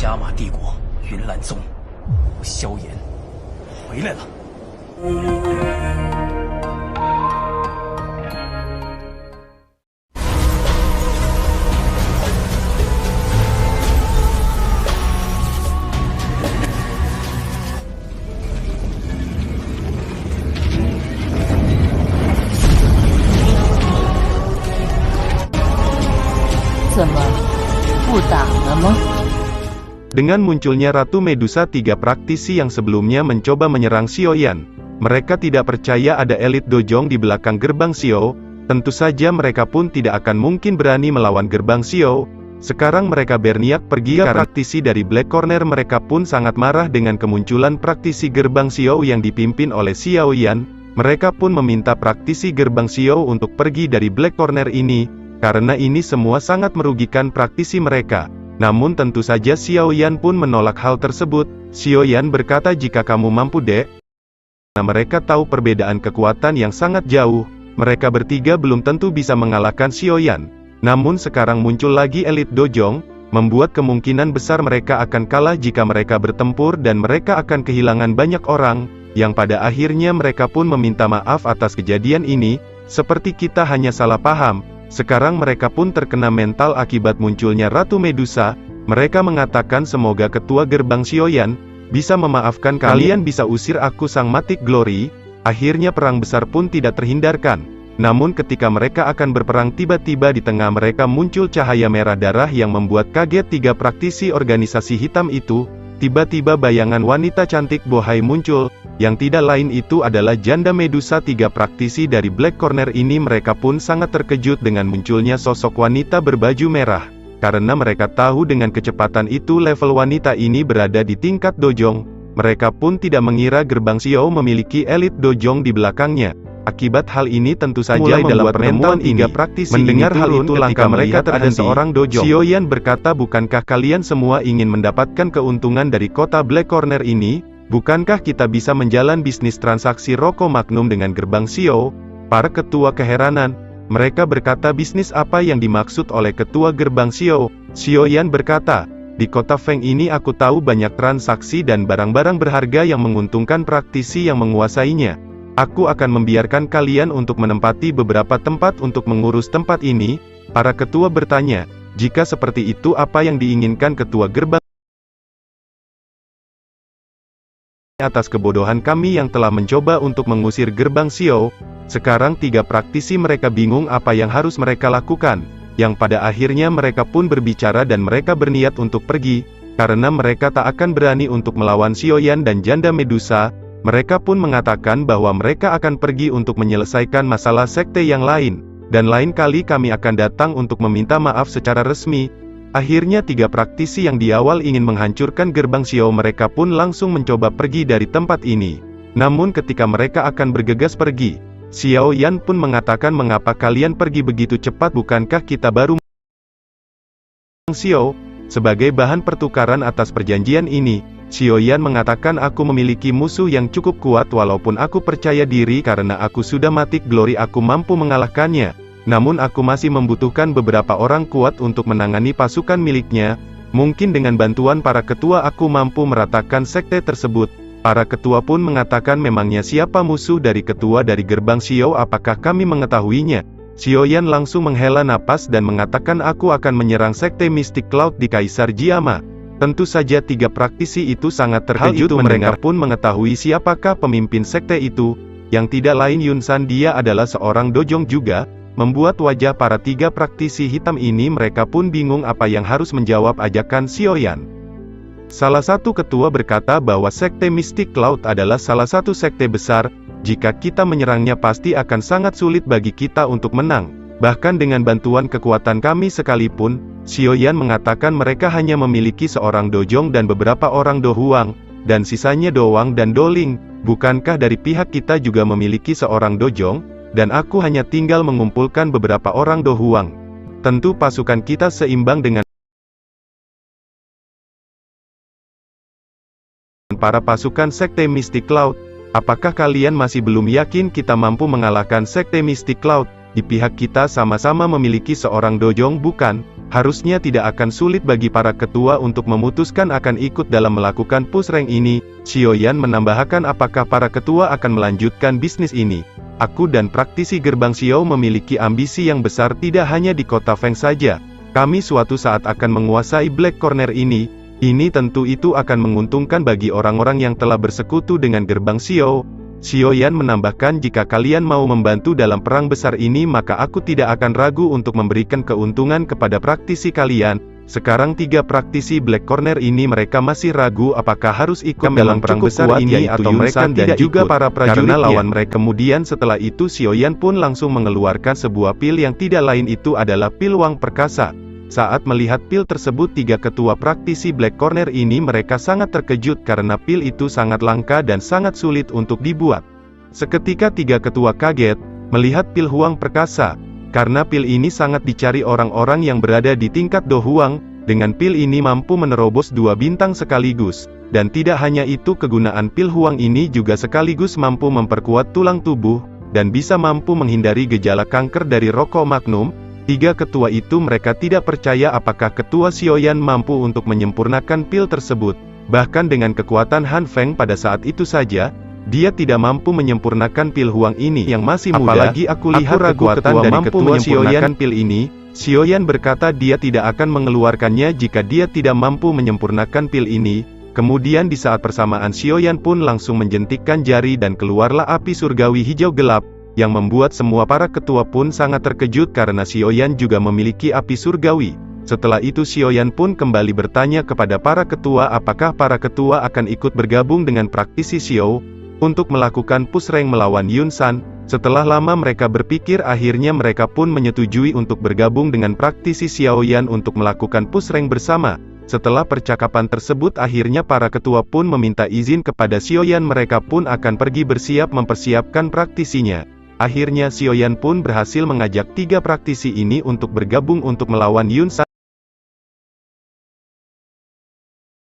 加玛帝国云岚宗，我萧炎回来了。怎么不打了吗？ Dengan munculnya Ratu Medusa, tiga praktisi yang sebelumnya mencoba menyerang Xiaoyan. Mereka tidak percaya ada elit dojong di belakang gerbang Xiao. Tentu saja mereka pun tidak akan mungkin berani melawan gerbang Xiao. Sekarang mereka berniat pergi ke praktisi dari Black Corner. Mereka pun sangat marah dengan kemunculan praktisi gerbang Xiao yang dipimpin oleh Xiaoyan. Mereka pun meminta praktisi gerbang Xiao untuk pergi dari Black Corner ini, karena ini semua sangat merugikan praktisi mereka. Namun tentu saja Xiaoyan pun menolak hal tersebut. Xiaoyan berkata, jika kamu mampu dek. Nah, mereka tahu perbedaan kekuatan yang sangat jauh. Mereka bertiga belum tentu bisa mengalahkan Xiaoyan. Namun sekarang muncul lagi elit dojong, membuat kemungkinan besar mereka akan kalah jika mereka bertempur dan mereka akan kehilangan banyak orang, yang pada akhirnya mereka pun meminta maaf atas kejadian ini. Seperti kita hanya salah paham. Sekarang mereka pun terkena mental akibat munculnya Ratu Medusa. Mereka mengatakan semoga ketua gerbang Xiaoyan bisa memaafkan kalian, bisa usir aku sang Matic Glory. Akhirnya perang besar pun tidak terhindarkan. Namun ketika mereka akan berperang, tiba-tiba di tengah mereka muncul cahaya merah darah yang membuat kaget tiga praktisi organisasi hitam itu. Tiba-tiba bayangan wanita cantik bohai muncul, yang tidak lain itu adalah janda Medusa. Tiga praktisi dari Black Corner ini mereka pun sangat terkejut dengan munculnya sosok wanita berbaju merah. Karena mereka tahu dengan kecepatan itu level wanita ini berada di tingkat dojong. Mereka pun tidak mengira gerbang Xiao memiliki elit dojong di belakangnya. Akibat hal ini tentu saja dalam pertemuan tiga praktisi mendengar hal itu langkah mereka terhenti. Seorang dojong. Xiaoyan berkata, bukankah kalian semua ingin mendapatkan keuntungan dari kota Black Corner ini? Bukankah kita bisa menjalan bisnis transaksi rokok Magnum dengan gerbang Xiao? Para ketua keheranan. Mereka berkata, bisnis apa yang dimaksud oleh ketua gerbang Xiao? Xiaoyan berkata, di kota Feng ini aku tahu banyak transaksi dan barang-barang berharga yang menguntungkan praktisi yang menguasainya. Aku akan membiarkan kalian untuk menempati beberapa tempat untuk mengurus tempat ini. Para ketua bertanya, jika seperti itu apa yang diinginkan ketua gerbang? Atas kebodohan kami yang telah mencoba untuk mengusir gerbang Xiao. Sekarang tiga praktisi mereka bingung apa yang harus mereka lakukan. Yang pada akhirnya mereka pun berbicara dan mereka berniat untuk pergi. Karena mereka tak akan berani untuk melawan Xiaoyan dan janda Medusa. Mereka pun mengatakan bahwa mereka akan pergi untuk menyelesaikan masalah sekte yang lain. Dan lain kali kami akan datang untuk meminta maaf secara resmi. Akhirnya tiga praktisi yang di awal ingin menghancurkan gerbang Xiao mereka pun langsung mencoba pergi dari tempat ini. Namun ketika mereka akan bergegas pergi, Xiaoyan pun mengatakan, mengapa kalian pergi begitu cepat? Bukankah kita baru Xiao sebagai bahan pertukaran atas perjanjian ini? Xiaoyan mengatakan, aku memiliki musuh yang cukup kuat. Walaupun aku percaya diri karena aku sudah Matic Glory aku mampu mengalahkannya. Namun aku masih membutuhkan beberapa orang kuat untuk menangani pasukan miliknya. Mungkin dengan bantuan para ketua aku mampu meratakan sekte tersebut. Para ketua pun mengatakan, memangnya siapa musuh dari ketua dari gerbang Xiao? Apakah kami mengetahuinya? Xiaoyan langsung menghela napas dan mengatakan, aku akan menyerang sekte Mystic Cloud di Kaisar Jiama. Tentu saja tiga praktisi itu sangat terkejut mendengar pun mengetahui siapakah pemimpin sekte itu. Yang tidak lain Yun San, dia adalah seorang dojong juga. Membuat wajah para tiga praktisi hitam ini mereka pun bingung apa yang harus menjawab ajakan Xiaoyan. Salah satu ketua berkata bahwa sekte Mystic Cloud adalah salah satu sekte besar. Jika kita menyerangnya pasti akan sangat sulit bagi kita untuk menang. Bahkan dengan bantuan kekuatan kami sekalipun. Xiaoyan mengatakan mereka hanya memiliki seorang dojong dan beberapa orang dohuang, dan sisanya doang dan doling. Bukankah dari pihak kita juga memiliki seorang dojong? Dan aku hanya tinggal mengumpulkan beberapa orang dohuang. Tentu pasukan kita seimbang dengan para pasukan sekte Mystic Cloud. Apakah kalian masih belum yakin kita mampu mengalahkan sekte Mystic Cloud? Di pihak kita sama-sama memiliki seorang dojong, bukan? Harusnya tidak akan sulit bagi para ketua untuk memutuskan akan ikut dalam melakukan push rank ini. Xiaoyan menambahkan apakah para ketua akan melanjutkan bisnis ini. Aku dan praktisi gerbang Xiao memiliki ambisi yang besar tidak hanya di kota Feng saja. Kami suatu saat akan menguasai Black Corner ini. Ini tentu itu akan menguntungkan bagi orang-orang yang telah bersekutu dengan gerbang Xiao. Xiaoyan menambahkan jika kalian mau membantu dalam perang besar ini maka aku tidak akan ragu untuk memberikan keuntungan kepada praktisi kalian. Sekarang 3 praktisi Black Corner ini mereka masih ragu apakah harus ikut dalam perang besar ini atau mereka tidak juga para prajurit lawan mereka. Kemudian setelah itu Xiaoyan pun langsung mengeluarkan sebuah pil yang tidak lain itu adalah pil Wang Perkasa. Saat melihat pil tersebut 3 ketua praktisi Black Corner ini mereka sangat terkejut karena pil itu sangat langka dan sangat sulit untuk dibuat. Seketika 3 ketua kaget, melihat pil Huang Perkasa. Karena pil ini sangat dicari orang-orang yang berada di tingkat Do Huang, dengan pil ini mampu menerobos 2 bintang sekaligus. Dan tidak hanya itu kegunaan pil Huang ini juga sekaligus mampu memperkuat tulang tubuh, dan bisa mampu menghindari gejala kanker dari rokok Magnum. 3 ketua itu mereka tidak percaya apakah ketua Xiaoyan mampu untuk menyempurnakan pil tersebut. Bahkan dengan kekuatan Han Feng pada saat itu saja, dia tidak mampu menyempurnakan pil Huang ini yang masih muda. Apalagi aku lihat kekuatan dari ketua Xiaoyan pil ini. Xiaoyan berkata dia tidak akan mengeluarkannya jika dia tidak mampu menyempurnakan pil ini. Kemudian di saat persamaan Xiaoyan pun langsung menjentikkan jari dan keluarlah api surgawi hijau gelap, yang membuat semua para ketua pun sangat terkejut karena Xiaoyan juga memiliki api surgawi. Setelah itu Xiaoyan pun kembali bertanya kepada para ketua apakah para ketua akan ikut bergabung dengan praktisi Xiao, untuk melakukan push rank melawan Yun San. Setelah lama mereka berpikir akhirnya mereka pun menyetujui untuk bergabung dengan praktisi Xiaoyan untuk melakukan push rank bersama. Setelah percakapan tersebut akhirnya para ketua pun meminta izin kepada Xiaoyan mereka pun akan pergi bersiap mempersiapkan praktisinya. Akhirnya Xiaoyan pun berhasil mengajak 3 praktisi ini untuk bergabung untuk melawan Yun San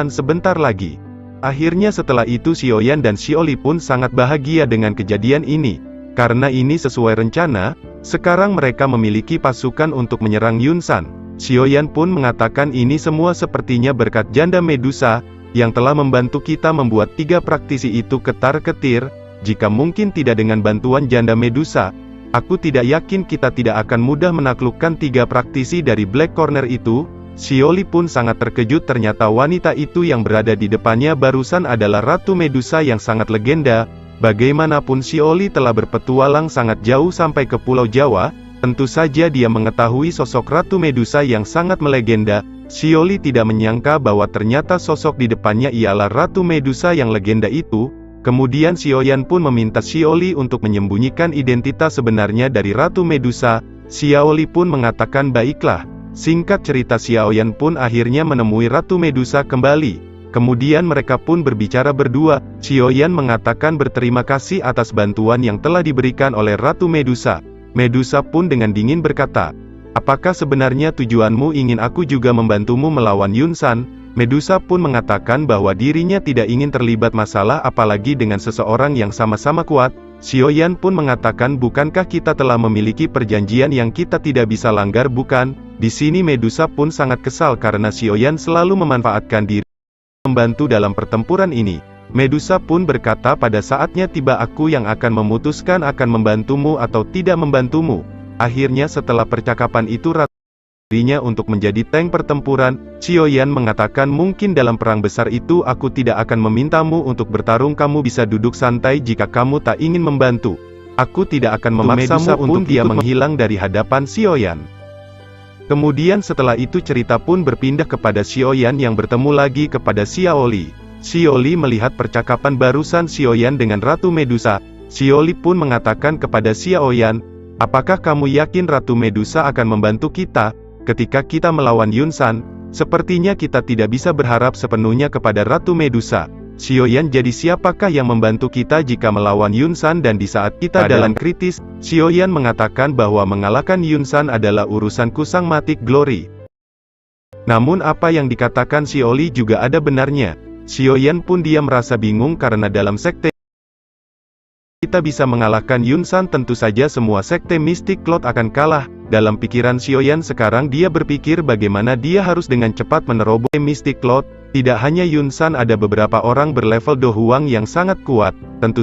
sebentar lagi. Akhirnya setelah itu Xiaoyan dan Xiaoli pun sangat bahagia dengan kejadian ini. Karena ini sesuai rencana, sekarang mereka memiliki pasukan untuk menyerang Yun San. Xiaoyan pun mengatakan ini semua sepertinya berkat janda Medusa, yang telah membantu kita membuat 3 praktisi itu ketar-ketir. Jika mungkin tidak dengan bantuan janda Medusa, aku tidak yakin kita tidak akan mudah menaklukkan 3 praktisi dari Black Corner itu. Xiaoli pun sangat terkejut ternyata wanita itu yang berada di depannya barusan adalah Ratu Medusa yang sangat legenda. Bagaimanapun Xiaoli telah berpetualang sangat jauh sampai ke Pulau Jawa, tentu saja dia mengetahui sosok Ratu Medusa yang sangat melegenda. Xiaoli tidak menyangka bahwa ternyata sosok di depannya ialah Ratu Medusa yang legenda itu. Kemudian Xiaoyan pun meminta Xiaoli untuk menyembunyikan identitas sebenarnya dari Ratu Medusa. Xiaoli pun mengatakan baiklah. Singkat cerita Xiaoyan pun akhirnya menemui Ratu Medusa kembali. Kemudian mereka pun berbicara berdua. Xiaoyan mengatakan berterima kasih atas bantuan yang telah diberikan oleh Ratu Medusa. Medusa pun dengan dingin berkata, apakah sebenarnya tujuanmu ingin aku juga membantumu melawan Yun San? Medusa pun mengatakan bahwa dirinya tidak ingin terlibat masalah apalagi dengan seseorang yang sama-sama kuat. Xiaoyan pun mengatakan bukankah kita telah memiliki perjanjian yang kita tidak bisa langgar bukan? Di sini Medusa pun sangat kesal karena Xiaoyan selalu memanfaatkan diri membantu dalam pertempuran ini. Medusa pun berkata pada saatnya tiba aku yang akan memutuskan akan membantumu atau tidak membantumu. Akhirnya setelah percakapan itu dirinya untuk menjadi tank pertempuran. Xiaoyan mengatakan mungkin dalam perang besar itu aku tidak akan memintamu untuk bertarung kamu bisa duduk santai jika kamu tak ingin membantu. Aku tidak akan memaksamu untuk dia menghilang dari hadapan Xiaoyan. Kemudian setelah itu cerita pun berpindah kepada Xiaoyan yang bertemu lagi kepada Xiaoli. Xiaoli melihat percakapan barusan Xiaoyan dengan Ratu Medusa. Xiaoli pun mengatakan kepada Xiaoyan, apakah kamu yakin Ratu Medusa akan membantu kita? Ketika kita melawan Yun San, sepertinya kita tidak bisa berharap sepenuhnya kepada Ratu Medusa. Xiaoyan jadi siapakah yang membantu kita jika melawan Yun San dan di saat kita dalam kritis? Xiaoyan mengatakan bahwa mengalahkan Yun San adalah urusan kusang matik glory. Namun apa yang dikatakan Xiaoli juga ada benarnya. Xiaoyan pun dia merasa bingung karena dalam sekte kita bisa mengalahkan Yun San tentu saja semua sekte Mystic Cloud akan kalah. Dalam pikiran Xiaoyan sekarang dia berpikir bagaimana dia harus dengan cepat menerobos Mystic Cloud. Tidak hanya Yun San, ada beberapa orang berlevel Do Huang yang sangat kuat, tentu